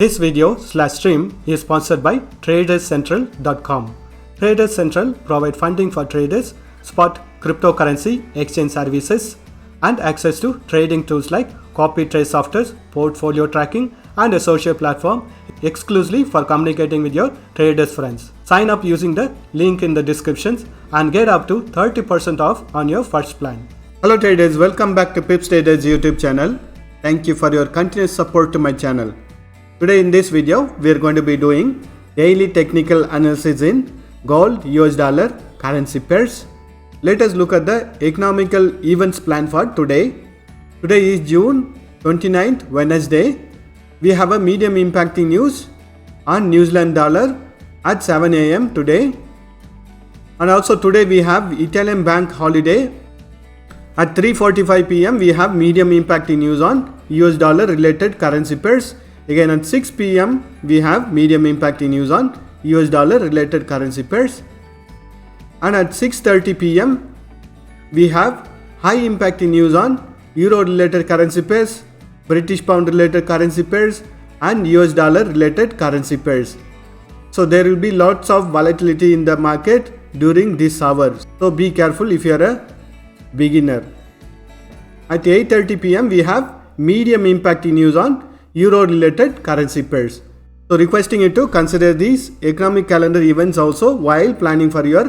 This video/stream is sponsored by TradersCentral.com. Traders Central provide funding for traders, spot cryptocurrency exchange services, and access to trading tools like copy trade software, portfolio tracking, and a social platform exclusively for communicating with your traders friends. Sign up using the link in the descriptions and get up to 30% off on your first plan. Hello traders, welcome back to Pips Traders YouTube channel. Thank you for your continuous support to my channel. Today in this video, we are going to be doing daily technical analysis in gold, US dollar, currency pairs. Let us look at the economical events plan for today. Today is June 29th, Wednesday. We have a medium impacting news on New Zealand dollar at 7 AM today. And also today we have Italian bank holiday. At 3:45 PM we have medium impacting news on US dollar related currency pairs. Again at 6 PM we have medium impacting news on US dollar related currency pairs. And at 6:30 PM we have high impacting news on euro related currency pairs, British pound related currency pairs, and US dollar related currency pairs. So there will be lots of volatility in the market during this hour. So be careful if you are a beginner. At 8:30 PM we have medium impacting news on euro related currency pairs. So requesting you to consider these economic calendar events also while planning for your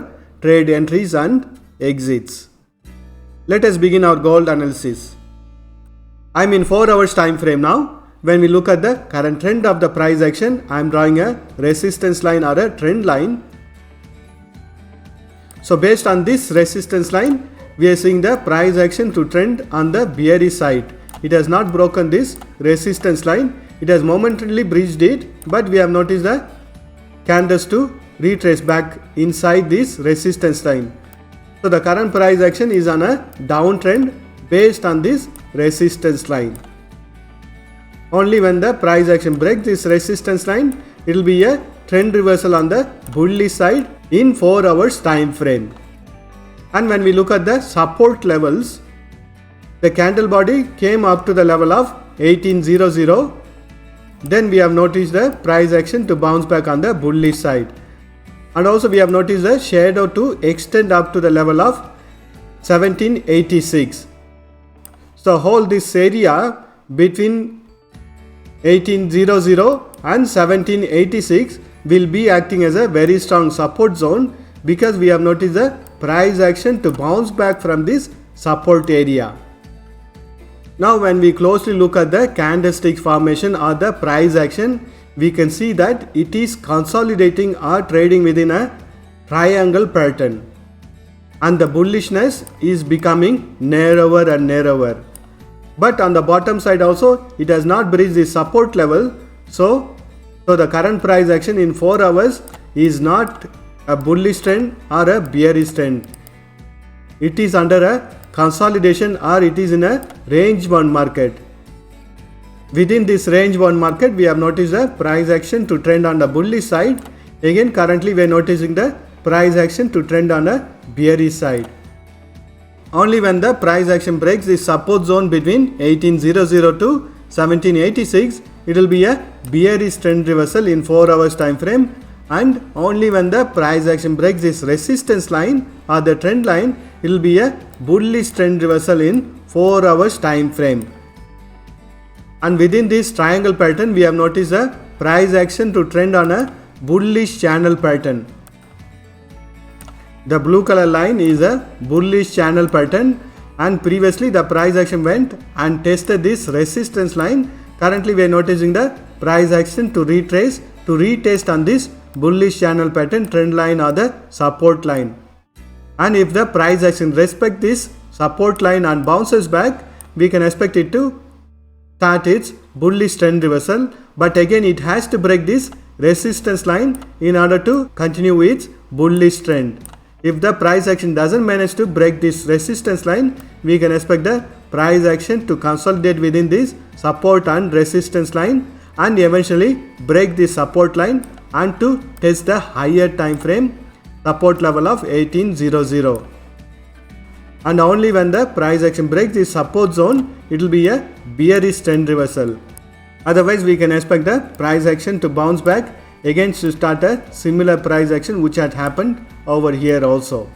trade entries and exits. Let us begin our gold analysis. I'm in 4 hours time frame now. When we look at the current trend of the price action, I'm drawing a resistance line or a trend line. So based on this resistance line, we are seeing the price action to trend on the bearish side. It has not broken this resistance line. It has momentarily breached it, but we have noticed the candles to retrace back inside this resistance line. So the current price action is on a downtrend based on this resistance line. Only when the price action breaks this resistance line, it will be a trend reversal on the bullish side in 4 hours time frame. And when we look at the support levels, the candle body came up to the level of 1800. Then we have noticed the price action to bounce back on the bullish side. And also we have noticed the shadow to extend up to the level of 1786. So hold this area between 1800 and 1786 will be acting as a very strong support zone because we have noticed the price action to bounce back from this support area. Now when we closely look at the candlestick formation or the price action, we can see that it is consolidating or trading within a triangle pattern. And the bullishness is becoming narrower and narrower. But on the bottom side also, it has not breached the support level. So the current price action in 4 hours is not a bullish trend or a bearish trend. It is under a consolidation or it is in a range bound market. Within this range bound market, we have noticed the price action to trend on the bullish side. Again, currently we are noticing the price action to trend on a bearish side. Only when the price action breaks the support zone between 1800 to 1786, it will be a bearish trend reversal in 4 hours time frame. And only when the price action breaks this resistance line or the trend line, it will be a bullish trend reversal in 4 hours time frame. And within this triangle pattern, we have noticed a price action to trend on a bullish channel pattern. The blue color line is a bullish channel pattern, and previously the price action went and tested this resistance line. Currently we are noticing the price action to retrace to retest on this bullish channel pattern trend line or the support line. And if the price action respects this support line and bounces back, we can expect it to start its bullish trend reversal. But again it has to break this resistance line in order to continue its bullish trend. If the price action doesn't manage to break this resistance line, we can expect the price action to consolidate within this support and resistance line and eventually break this support line and to test the higher time frame support level of 1800. And only when the price action breaks this support zone, it will be a bearish trend reversal. Otherwise we can expect the price action to bounce back again to start a similar price action which had happened over here also.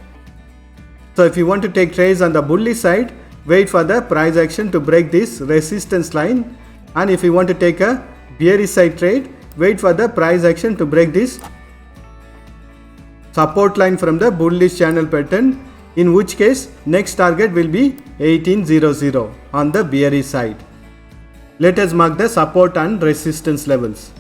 So if you want to take trades on the bullish side, wait for the price action to break this resistance line, and if you want to take a bearish side trade, wait for the price action to break this support line from the bullish channel pattern, in which case next target will be 1800 on the bearish side. Let us mark the support and resistance levels.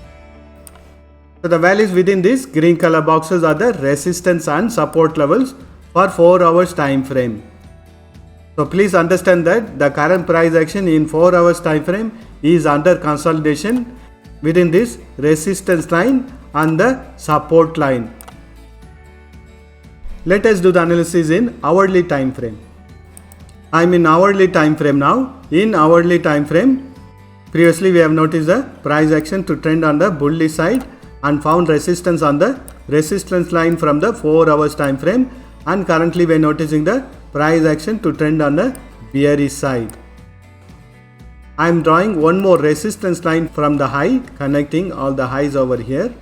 So the values within these green color boxes are the resistance and support levels for 4 hours time frame. So please understand that the current price action in 4 hours time frame is under consolidation within this resistance line and the support line. Let us do the analysis in hourly time frame. I am in hourly time frame now. In hourly time frame, previously we have noticed the price action to trend on the bullish side and found resistance on the resistance line from the 4 hours time frame, and currently we are noticing the price action to trend on the bearish side. I am drawing one more resistance line from the high, connecting all the highs over here.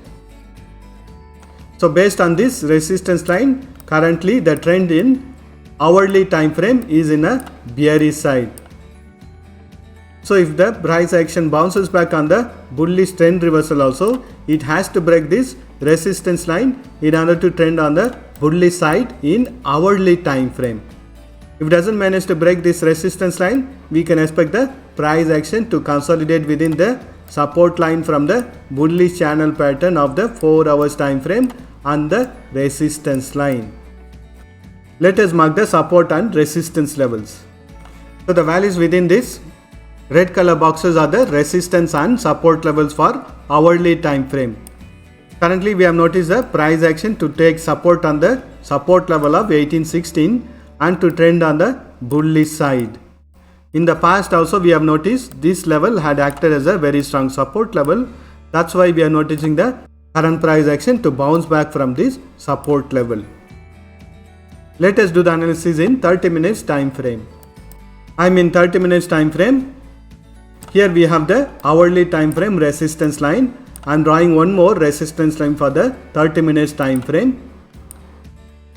So based on this resistance line, currently the trend in hourly time frame is in a bearish side. So if the price action bounces back on the bullish trend reversal also, it has to break this resistance line in order to trend on the bullish side in hourly time frame. If it doesn't manage to break this resistance line, we can expect the price action to consolidate within the support line from the bullish channel pattern of the 4 hours time frame and the resistance line. Let us mark the support and resistance levels. So the values within this red color boxes are the resistance and support levels for hourly time frame. Currently we have noticed the price action to take support on the support level of 1816 and to trend on the bullish side. In the past also we have noticed this level had acted as a very strong support level. That's why we are noticing the current price action to bounce back from this support level. Let us do the analysis in 30 minutes time frame. I am in 30 minutes time frame. Here we have the hourly time frame resistance line. I am drawing one more resistance line for the 30 minutes time frame.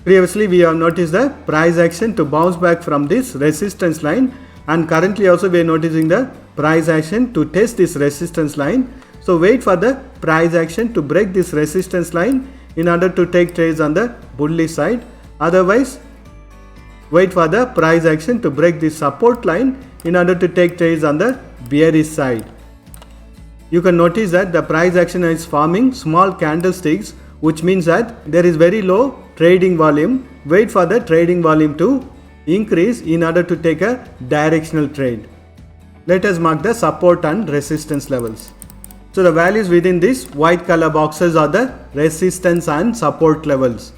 Previously we have noticed the price action to bounce back from this resistance line, and currently also we are noticing the price action to test this resistance line. So wait for the price action to break this resistance line in order to take trades on the bullish side. Otherwise, wait for the price action to break this support line in order to take trades on the bearish side. You can notice that the price action is forming small candlesticks, which means that there is very low trading volume. Wait for the trading volume to increase in order to take a directional trade. Let us mark the support and resistance levels. So the values within these white color boxes are the resistance and support levels.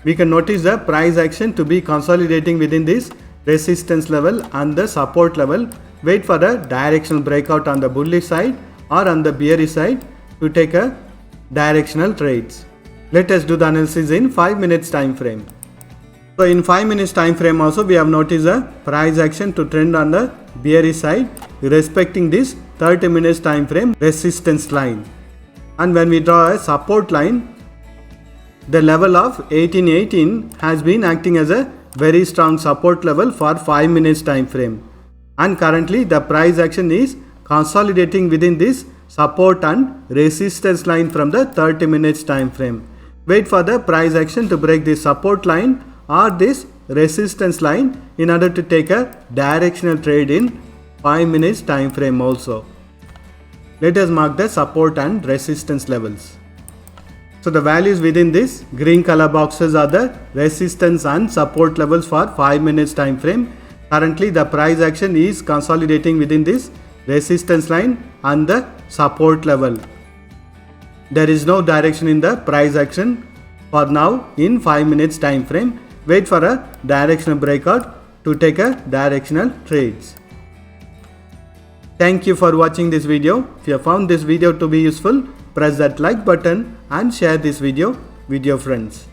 We can notice the price action to be consolidating within this resistance level and the support level. Wait for the directional breakout on the bullish side or on the bearish side to take a directional trades. Let us do the analysis in 5 minutes time frame. So in 5 minutes time frame also we have noticed the price action to trend on the bearish side respecting this 30 minutes time frame resistance line. And when we draw a support line, the level of 1818 has been acting as a very strong support level for 5 minutes time frame, and currently the price action is consolidating within this support and resistance line from the 30 minutes time frame. Wait for the price action to break this support line or this resistance line in order to take a directional trade in 5 minutes time frame also. Let us mark the support and resistance levels. So the values within this green color boxes are the resistance and support levels for 5 minutes time frame. Currently the price action is consolidating within this resistance line and the support level. There is no direction in the price action for now in 5 minutes time frame. Wait for a directional breakout to take a directional trades. Thank you for watching this video. If you have found this video to be useful, press that like button and share this video with your friends.